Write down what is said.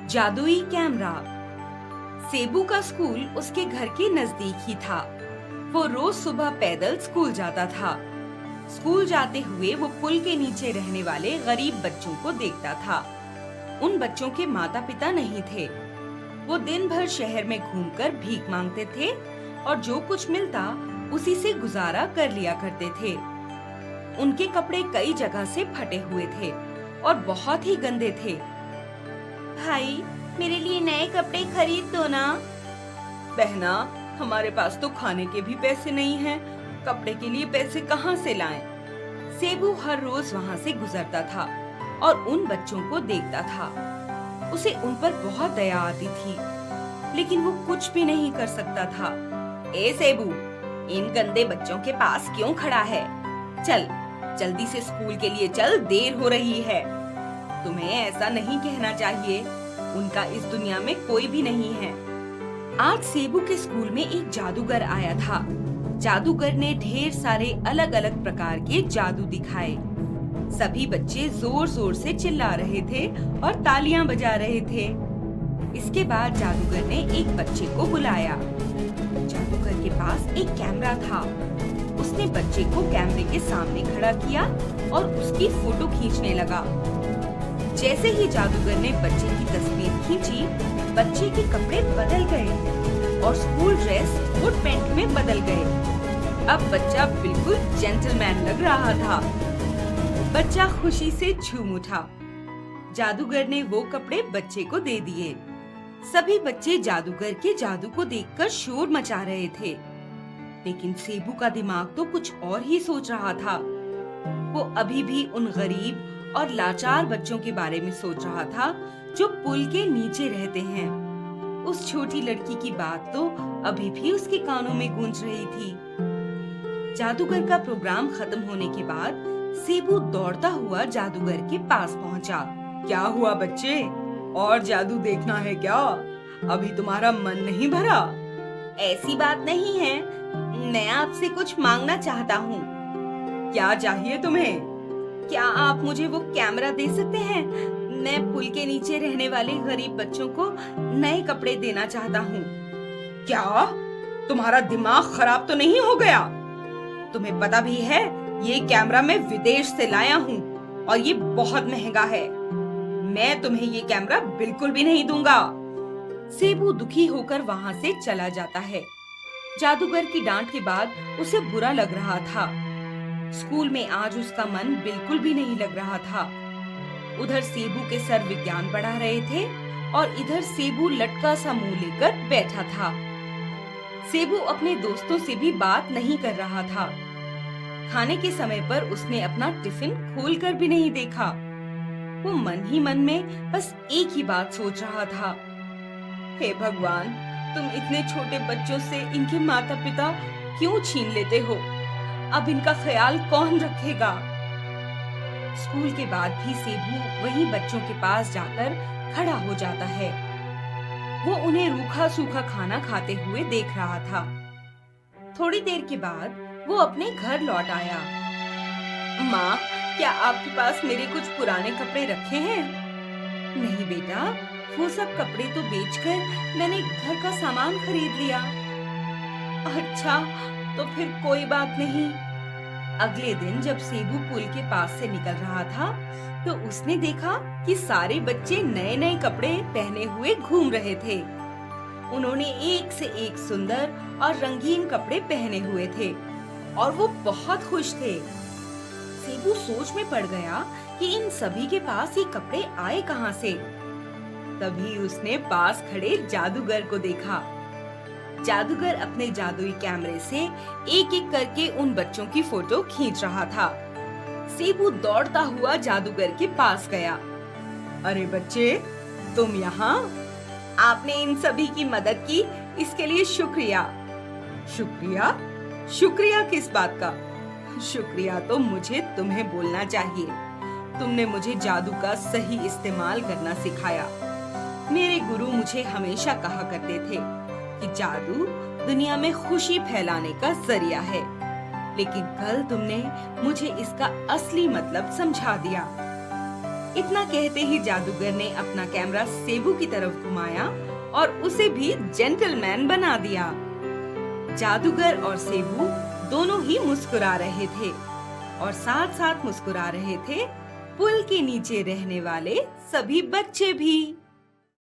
जादुई camera. Cebu का school उसके घर के नजदीक ही था। वो रोज सुबह पैदल स्कूल जाता था। स्कूल जाते हुए वो पुल के नीचे रहने वाले गरीब बच्चों को देखता था। उन बच्चों के माता पिता नहीं थे। वो दिन भर शहर में घूमकर भीख मांगते थे और जो कुछ मिलता उसी से गुजारा कर लिया करते थे। उनके कपड़े कई जगह से फटे हुए थे और बहुत ही गंदे थे। भाई, मेरे लिए नए कपड़े खरीद दो ना। बहना, हमारे पास तो खाने के भी पैसे नहीं हैं। कपड़े के लिए पैसे कहाँ से लाएं? सेबू हर रोज वहाँ से गुजरता था और उन बच्चों को देखता था। उसे उन पर बहुत दया आती थी, लेकिन वो कुछ भी नहीं कर सकता था। ए सेबू, इन गंदे बच्चों के पास क्यों खड़ा है? चल, जल्दी से स्कूल के लिए चल, देर हो रही है। तुम्हें ऐसा नहीं कहना चाहिए। उनका इस दुनिया में कोई भी नहीं है। आज सेबू के स्कूल में एक जादूगर आया था। जादूगर ने ढेर सारे अलग अलग प्रकार के जादू दिखाए। सभी बच्चे जोर जोर से चिल्ला रहे थे और तालियां बजा रहे थे। इसके बाद जादूगर ने एक बच्चे को बुलाया। जादूगर के पास एक कैमरा था। उसने बच्चे को कैमरे के सामने खड़ा किया और उसकी फोटो खींचने लगा। जैसे ही जादूगर ने बच्चे की तस्वीर खींची, बच्चे के कपड़े बदल गए और स्कूल ड्रेस कोट पैंट में बदल गए। अब बच्चा बिल्कुल जेंटलमैन लग रहा था। बच्चा खुशी से झूम उठा। जादूगर ने वो कपड़े बच्चे को दे दिए। सभी बच्चे जादूगर के जादू को देखकर शोर मचा रहे थे, लेकिन सेबू का दिमाग तो कुछ और ही सोच रहा था। वो अभी भी उन गरीब और लाचार बच्चों के बारे में सोच रहा था जो पुल के नीचे रहते हैं। उस छोटी लड़की की बात तो अभी भी उसके कानों में गूंज रही थी। जादूगर का प्रोग्राम खत्म होने के बाद सेबू दौड़ता हुआ जादूगर के पास पहुंचा। क्या हुआ बच्चे, और जादू देखना है क्या? अभी तुम्हारा मन नहीं भरा? ऐसी बात नहीं है, मैं आपसे कुछ मांगना चाहता हूँ। क्या चाहिए तुम्हें? क्या आप मुझे वो कैमरा दे सकते हैं? मैं पुल के नीचे रहने वाले गरीब बच्चों को नए कपड़े देना चाहता हूँ। क्या तुम्हारा दिमाग खराब तो नहीं हो गया? तुम्हें पता भी है ये कैमरा मैं विदेश से लाया हूँ और ये बहुत महंगा है। मैं तुम्हें ये कैमरा बिल्कुल भी नहीं दूंगा। सेबू दुखी होकर वहाँ से चला जाता है। जादूगर की डांट के बाद उसे बुरा लग रहा था। स्कूल में आज उसका मन बिल्कुल भी नहीं लग रहा था। उधर सेबू के सर विज्ञान पढ़ा रहे थे और इधर सेबू लटका सा मुंह लेकर बैठा था। सेबू अपने दोस्तों से भी बात नहीं कर रहा था। खाने के समय पर उसने अपना टिफिन खोलकर भी नहीं देखा। वो मन ही मन में बस एक ही बात सोच रहा था। हे भगवान, तुम इतने छोटे बच्चों से इनके माता पिता क्यों छीन लेते हो? अब इनका ख्याल कौन रखेगा? स्कूल के बाद भी सेबू वहीं बच्चों के पास जाकर खड़ा हो जाता है। वो उन्हें रूखा सूखा खाना खाते हुए देख रहा था। थोड़ी देर के बाद वो अपने घर लौट आया। माँ, क्या आपके पास मेरे कुछ पुराने कपड़े रखे हैं? नहीं बेटा, वो सब कपड़े तो बेचकर मैंने घर का सामान खरीद लिया। अच्छा, तो फिर कोई बात नहीं। अगले दिन जब सेबू पुल के पास से निकल रहा था, तो उसने देखा कि सारे बच्चे नए नए कपड़े पहने हुए घूम रहे थे। उन्होंने एक से एक सुंदर और रंगीन कपड़े पहने हुए थे और वो बहुत खुश थे। सेबू सोच में पड़ गया कि इन सभी के पास ये कपड़े आए कहाँ से। तभी उसने पास खड़े जादूगर को देखा। जादूगर अपने जादुई कैमरे से एक एक करके उन बच्चों की फोटो खींच रहा था। सेबू दौड़ता हुआ जादूगर के पास गया। अरे बच्चे, तुम यहाँ? आपने इन सभी की मदद की, इसके लिए शुक्रिया। शुक्रिया? शुक्रिया किस बात का? शुक्रिया तो मुझे तुम्हें बोलना चाहिए। तुमने मुझे जादू का सही इस्तेमाल करना सिखाया। मेरे गुरु मुझे हमेशा कहा करते थे कि जादू दुनिया में खुशी फैलाने का जरिया है, लेकिन कल तुमने मुझे इसका असली मतलब समझा दिया। इतना कहते ही जादूगर ने अपना कैमरा सेबू की तरफ घुमाया और उसे भी जेंटलमैन बना दिया। जादूगर और सेबू दोनों ही मुस्कुरा रहे थे और साथ साथ मुस्कुरा रहे थे पुल के नीचे रहने वाले सभी बच्चे भी।